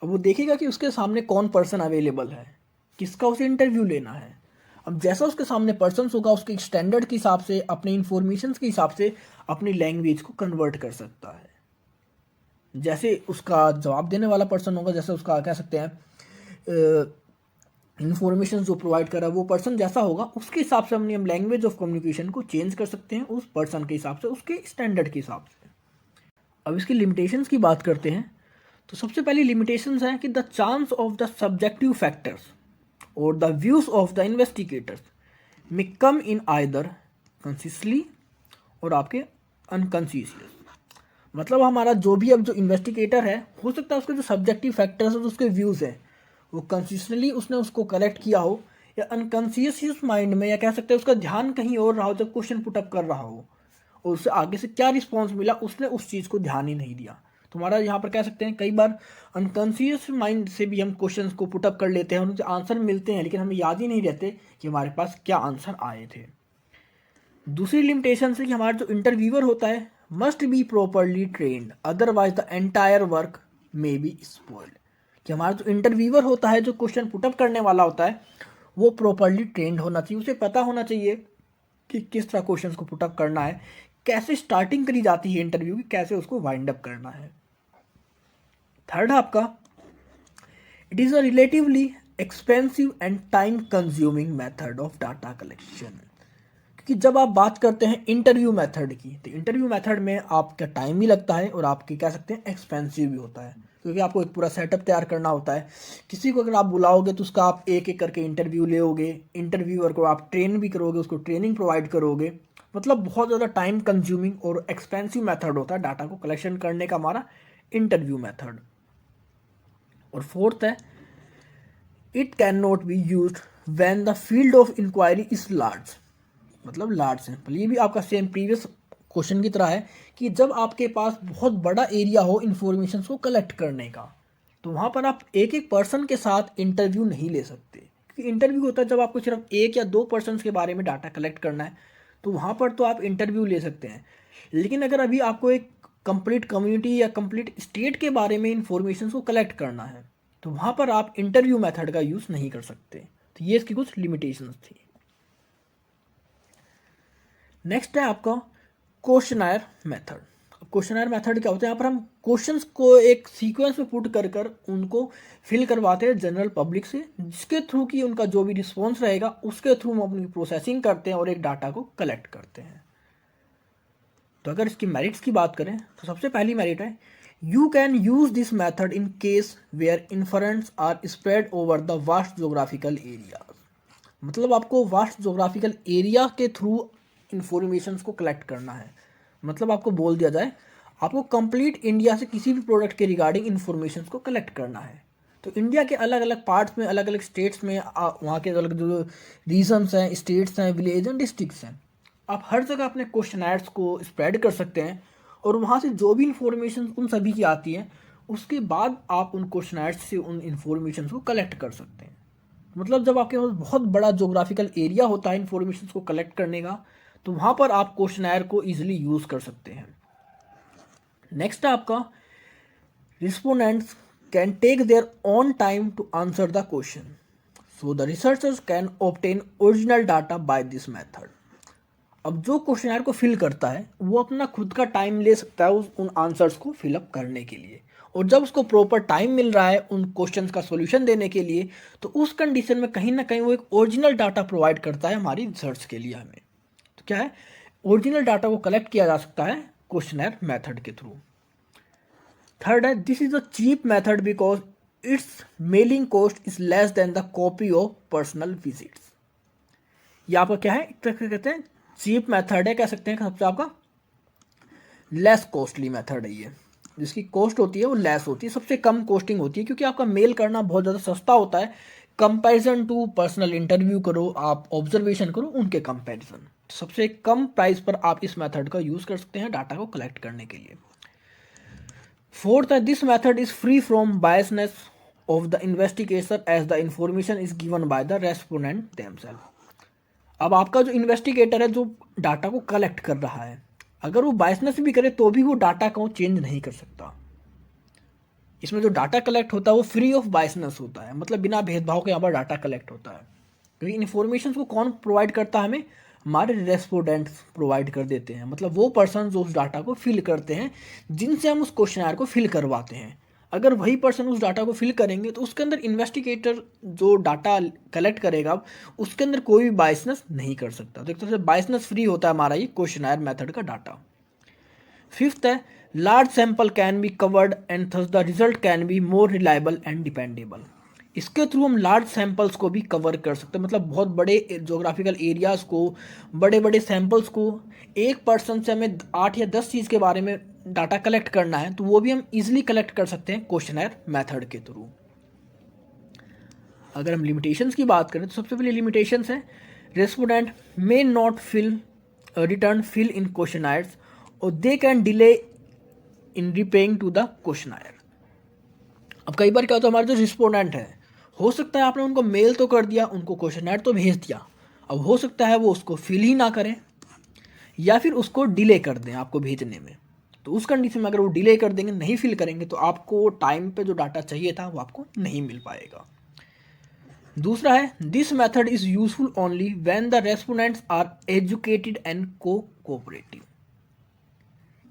अब वो देखेगा कि उसके सामने कौन पर्सन अवेलेबल है, किसका उसे इंटरव्यू लेना है। अब जैसा उसके सामने पर्सन होगा उसके स्टैंडर्ड के हिसाब से, अपने इंफॉर्मेशन के हिसाब से अपनी लैंग्वेज को कन्वर्ट कर सकता है। जैसे उसका जवाब देने वाला पर्सन होगा, जैसे उसका कह सकते हैं इन्फॉर्मेशन जो प्रोवाइड कर रहा है वो पर्सन जैसा होगा, उसके हिसाब से हम लैंग्वेज ऑफ कम्युनिकेशन को चेंज कर सकते हैं उस पर्सन के हिसाब से, उसके स्टैंडर्ड के हिसाब से। अब इसकी लिमिटेशंस की बात करते हैं। तो सबसे पहली लिमिटेशंस है कि the chance of the subjective factors और the views of the investigators में कम इन आइदर कंसिस्टली और आपके अनकंसियस। मतलब हमारा जो भी अब जो इन्वेस्टिगेटर है, हो सकता है उसके जो सब्जेक्टिव फैक्टर्स और उसके व्यूज़ हैं वो कंसिस्टेंटली उसने उसको कलेक्ट किया हो, या अनकॉन्शियस माइंड में, या कह सकते हैं उसका ध्यान कहीं और रहा हो जब क्वेश्चन पुटअप कर रहा हो, और उससे आगे से क्या रिस्पॉन्स मिला उसने उस चीज़ को ध्यान ही नहीं दिया। तो हमारा यहाँ पर कह सकते हैं कई बार अनकॉन्शियस माइंड से भी हम क्वेश्चन को पुटअप कर लेते हैं, उनसे आंसर मिलते हैं, लेकिन हमें याद ही नहीं रहते कि हमारे पास क्या आंसर आए थे। दूसरी लिमिटेशन है कि हमारा जो इंटरव्यूअर होता है must be properly trend, otherwise the entire work may be spoiled. कि हमारा जो इंटरव्यूअर होता है, जो क्वेश्चन पुटअप करने वाला होता है, वो प्रॉपरली ट्रेंड होना चाहिए, उसे पता होना चाहिए कि किस तरह क्वेश्चन को पुटअप करना है, कैसे स्टार्टिंग करी जाती है इंटरव्यू की, कैसे उसको वाइंड अप करना है। थर्ड आपका it is a relatively expensive and time consuming method of data collection. क्योंकि जब आप बात करते हैं इंटरव्यू मेथड की, तो इंटरव्यू मेथड में आपका टाइम भी लगता है और आपकी कह सकते हैं एक्सपेंसिव भी होता है, क्योंकि आपको एक पूरा सेटअप तैयार करना होता है। किसी को अगर आप बुलाओगे तो उसका आप एक एक करके इंटरव्यू लोगे, इंटरव्यूअर को आप ट्रेन भी करोगे, उसको ट्रेनिंग प्रोवाइड करोगे। मतलब बहुत ज़्यादा टाइम कंज्यूमिंग और एक्सपेंसिव मेथड होता है डाटा को कलेक्शन करने का हमारा इंटरव्यू मेथड। और फोर्थ है, it can not be use when the field of inquiry is large. मतलब लार्ज सैंपल, ये भी आपका सेम प्रीवियस क्वेश्चन की तरह है कि जब आपके पास बहुत बड़ा एरिया हो इन्फॉर्मेशन को कलेक्ट करने का, तो वहाँ पर आप एक एक पर्सन के साथ इंटरव्यू नहीं ले सकते। क्योंकि इंटरव्यू होता है जब आपको सिर्फ एक या दो पर्सन के बारे में डाटा कलेक्ट करना है, तो वहाँ पर तो आप इंटरव्यू ले सकते हैं। लेकिन अगर अभी आपको एक कंप्लीट कम्युनिटी या कंप्लीट स्टेट के बारे में इंफॉर्मेशन को कलेक्ट करना है, तो वहाँ पर आप इंटरव्यू मेथड का यूज़ नहीं कर सकते। तो ये इसकी कुछ लिमिटेशंस थी। नेक्स्ट है आपका क्वेश्चनायर मेथड। क्वेश्चनायर मेथड क्या होता है, यहाँ पर हम क्वेश्चंस को एक सीक्वेंस में पुट कर कर उनको फिल करवाते हैं जनरल पब्लिक से, जिसके थ्रू की उनका जो भी रिस्पॉन्स रहेगा उसके थ्रू हम अपनी प्रोसेसिंग करते हैं और एक डाटा को कलेक्ट करते हैं। तो अगर इसकी मेरिट्स की बात करें तो सबसे पहली मेरिट है, you can use this method in case where inference are spread over the vast geographical area. मतलब आपको वास्ट जोग्राफिकल एरिया के थ्रू इंफॉर्मेशन को कलेक्ट करना है। मतलब आपको बोल दिया जाए आपको कंप्लीट इंडिया से किसी भी प्रोडक्ट के रिगार्डिंग इंफॉर्मेशन को कलेक्ट करना है, तो इंडिया के अलग अलग पार्ट्स में, अलग अलग स्टेट्स में, वहाँ के अलग जो रीजन्स हैं, स्टेट्स हैं, विलेज एंड डिस्ट्रिक्ट्स हैं, आप हर जगह अपने क्वेश्चनर्स को स्प्रेड कर सकते हैं और वहाँ से जो भी इंफॉर्मेशन उन सभी की आती है उसके बाद आप उन क्वेश्चनर्स से उन इंफॉर्मेशन को कलेक्ट कर सकते हैं। मतलब जब आपके पास बहुत बड़ा जोग्राफिकल एरिया होता है इंफॉर्मेशन को कलेक्ट करने का, तो वहाँ पर आप क्वेश्चनर को ईजिली यूज़ कर सकते हैं। नेक्स्ट है आपका, respondents can take their own time to answer the question, so the researchers can obtain original data by this method. अब जो क्वेश्चनर को फिल करता है वो अपना खुद का टाइम ले सकता है उन आंसर्स को फिलअप करने के लिए, और जब उसको प्रॉपर टाइम मिल रहा है उन क्वेश्चंस का सॉल्यूशन देने के लिए, तो उस कंडीशन में कहीं ना कहीं वो एक ओरिजिनल डाटा प्रोवाइड करता है हमारी रिसर्च के लिए हमें। तो क्या है, ओरिजिनल डाटा को कलेक्ट किया जा सकता है क्वेश्चनर मेथड के थ्रू। थर्ड है, this is a cheap method because its mailing cost is less than the copy of personal visits. ये आपका क्या है, एक तरह से कहते हैं चीप मेथड है, कह सकते हैं सबसे आपका लेस कॉस्टली मेथड है ये, जिसकी कॉस्ट होती है वो लेस होती है, सबसे कम कॉस्टिंग होती है, क्योंकि आपका मेल करना बहुत ज़्यादा सस्ता होता है कंपैरिजन टू पर्सनल इंटरव्यू करो, आप ऑब्जर्वेशन करो उनके कंपैरिजन। सबसे कम प्राइस पर आप इस मेथड का यूज़ कर सकते हैं डाटा को कलेक्ट करने के लिए। फोर्थ है, this method is free from biasness of the investigator as the information is given by the respondent themself. अब आपका जो इन्वेस्टिगेटर है जो डाटा को कलेक्ट कर रहा है, अगर वो बायसनेस भी करे तो भी वो डाटा को चेंज नहीं कर सकता। इसमें जो डाटा कलेक्ट होता है वो फ्री ऑफ बायसनेस होता है, मतलब बिना भेदभाव के यहाँ पर डाटा कलेक्ट होता है। क्योंकि इन्फॉर्मेशन को कौन प्रोवाइड करता है हमें, हमारे रेस्पोंडेंट्स प्रोवाइड कर देते हैं, मतलब वो पर्सन जो उस डाटा को फिल करते हैं, जिनसे हम उस क्वेश्चनर को फिल करवाते हैं। अगर वही पर्सन उस डाटा को फिल करेंगे तो उसके अंदर इन्वेस्टिगेटर जो डाटा कलेक्ट करेगा उसके अंदर कोई भी बायसनेस नहीं कर सकता। तो एक तरह से बायसनेस फ्री होता है हमारा ये क्वेश्चनर मेथड का डाटा। फिफ्थ है, large sample can be covered and thus the result can be more reliable and dependable. इसके थ्रू हम लार्ज सैंपल्स को भी कवर कर सकते हैं, मतलब बहुत बड़े जोग्राफिकल एरियाज़ को, बड़े बड़े सैंपल्स को, एक पर्सन से हमें 8 या 10 चीज़ के बारे में डाटा कलेक्ट करना है तो वो भी हम इजीली कलेक्ट कर सकते हैं क्वेश्चनर मेथड के थ्रू। अगर हम लिमिटेशंस की बात करें तो सबसे पहले लिमिटेशंस है, respondent may not fill return fill in questionnaires और they can delay in replying to the questionnaire. अब कई बार क्या होता है, हमारे जो रिस्पोंडेंट है, हो सकता है आपने उनको मेल तो कर दिया, उनको क्वेश्चनर तो भेज दिया, अब हो सकता है वो उसको फिल ही ना करें या फिर उसको डिले कर दें आपको भेजने में। तो उस कंडीशन में अगर वो डिले कर देंगे, नहीं फिल करेंगे, तो आपको टाइम पे जो डाटा चाहिए था वो आपको नहीं मिल पाएगा। दूसरा है, this method is useful only when the respondents are educated and cooperative.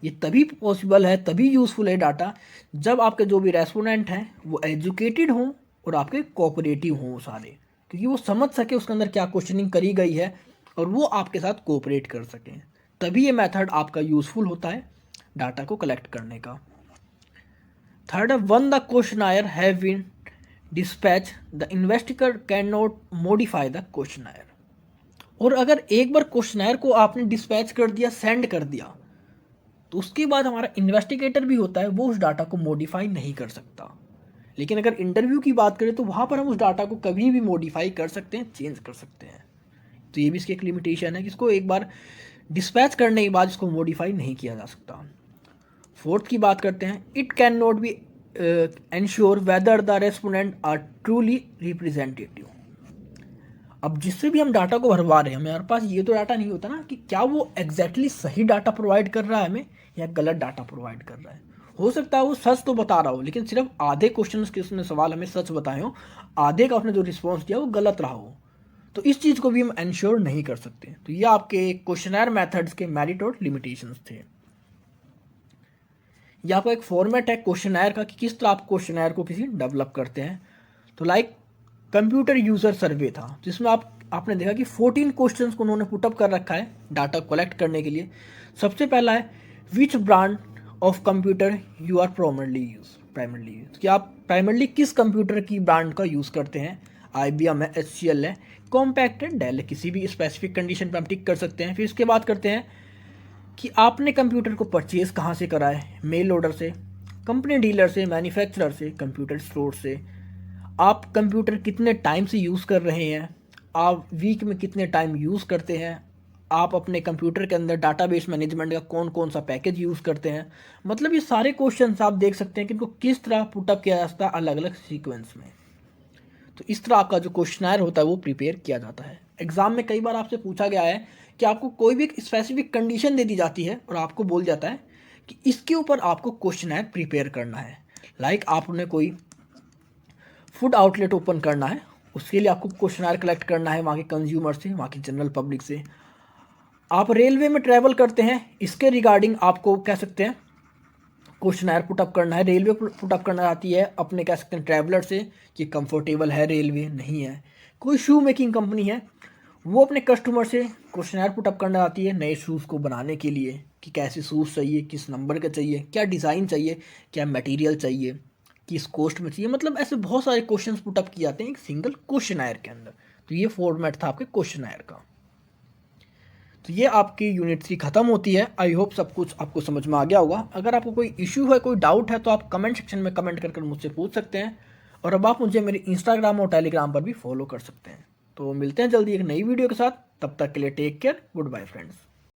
ये तभी पॉसिबल है, तभी यूजफुल है डाटा, जब आपके जो भी रेस्पोंडेंट हैं वो एजुकेटेड हों और आपके कोऑपरेटिव हों सारे, क्योंकि वो समझ सके उसके अंदर क्या क्वेश्चनिंग करी गई है और वो आपके साथ कोऑपरेट कर सकें। तभी ये मेथड आपका यूज़फुल होता है डाटा को कलेक्ट करने का। थर्ड है, once the questionnaire have been dispatch the investigator can not modify the questionnaire. और अगर एक बार क्वेश्चनायर को आपने डिस्पैच कर दिया, सेंड कर दिया, तो उसके बाद हमारा इन्वेस्टिगेटर भी होता है वो उस डाटा को मॉडिफाई नहीं कर सकता। लेकिन अगर इंटरव्यू की बात करें तो वहाँ पर हम उस डाटा को कभी भी मॉडिफाई कर सकते हैं, चेंज कर सकते हैं। तो ये भी इसकी एक लिमिटेशन है कि इसको एक बार डिस्पैच करने के बाद इसको मॉडिफाई नहीं किया जा सकता। फोर्थ की बात करते हैं, it can not be ensure whether the respondent are truly representative. अब जिससे भी हम डाटा को भरवा रहे हैं, हमारे पास ये तो डाटा नहीं होता ना कि क्या वो एग्जैक्टली सही डाटा प्रोवाइड कर रहा है हमें या गलत डाटा प्रोवाइड कर रहा है। हो सकता है वो सच तो बता रहा हो, लेकिन सिर्फ आधे क्वेश्चन के उसने सवाल हमें सच बताए हो, आधे का उसने जो रिस्पॉन्स दिया वो गलत रहा हो। तो इस चीज़ को भी हम इंश्योर नहीं कर सकते। तो ये आपके क्वेश्चनर मेथड्स के मेरिट और लिमिटेशंस थे। यह आपका एक फॉर्मेट है क्वेश्चनर का कि किस तरह आप क्वेश्चनर को किसी डेवलप करते हैं। तो लाइक कंप्यूटर यूज़र सर्वे था, जिसमें आपने देखा कि 14 क्वेश्चंस को उन्होंने पुटअप कर रखा है डाटा कलेक्ट करने के लिए। सबसे पहला है, which brand of computer you are primarily use, कि आप प्राइमरली किस कंप्यूटर की ब्रांड का यूज़ करते हैं। IBM है, HCL है, कॉम्पैक्ट है, डेल है, किसी भी स्पेसिफिक कंडीशन पर हम टिक कर सकते हैं। फिर इसके बाद करते हैं कि आपने कंप्यूटर को परचेज़ कहाँ से करा है, मेल ऑर्डर से, कंपनी डीलर से, मैन्युफैक्चरर से, कंप्यूटर स्टोर से। आप कंप्यूटर कितने टाइम से यूज़ कर रहे हैं, आप वीक में कितने टाइम यूज़ करते हैं, आप अपने कंप्यूटर के अंदर डाटाबेस मैनेजमेंट का कौन कौन सा पैकेज यूज़ करते हैं। मतलब ये सारे क्वेश्चंस आप देख सकते हैं कि इनको किस तरह पुटअप किया जाता है अलग अलग सीक्वेंस में। तो इस तरह आपका जो क्वेश्चनर होता है वो प्रिपेयर किया जाता है। एग्जाम में कई बार आपसे पूछा गया है कि आपको कोई भी एक स्पेसिफिक कंडीशन दे दी जाती है और आपको बोल जाता है कि इसके ऊपर आपको क्वेश्चनर प्रिपेयर करना है। लाइक आपने कोई फूड आउटलेट ओपन करना है, उसके लिए आपको क्वेश्चनर कलेक्ट करना है वहाँ के कंज्यूमर से, वहाँ की जनरल पब्लिक से। आप रेलवे में ट्रैवल करते हैं, इसके रिगार्डिंग आपको कह सकते हैं क्वेश्चनर पुटअप करना है। रेलवे पुटअप करना आती है अपने कह सकते हैं ट्रैवलर से कि कंफर्टेबल है रेलवे नहीं है। कोई शू मेकिंग कंपनी है, वो अपने कस्टमर से क्वेश्चनर पुटअप करना आती है नए शूज़ को बनाने के लिए कि कैसे शूज़ चाहिए, किस नंबर का चाहिए, क्या डिज़ाइन चाहिए, क्या मटेरियल चाहिए, किस कॉस्ट में चाहिए। मतलब ऐसे बहुत सारे क्वेश्चंस पुटअप किए जाते हैं एक सिंगल क्वेश्चनर के अंदर। तो ये फॉर्मेट था आपके क्वेश्चनर का। तो ये आपकी यूनिट 3 खत्म होती है। आई होप सब कुछ आपको समझ में आ गया होगा। अगर आपको कोई इश्यू है, कोई डाउट है, तो आप कमेंट सेक्शन में कमेंट कर मुझसे पूछ सकते हैं। और अब आप मुझे मेरे इंस्टाग्राम और टेलीग्राम पर भी फॉलो कर सकते हैं। तो मिलते हैं जल्दी एक नई वीडियो के साथ। तब तक के लिए take care, goodbye friends.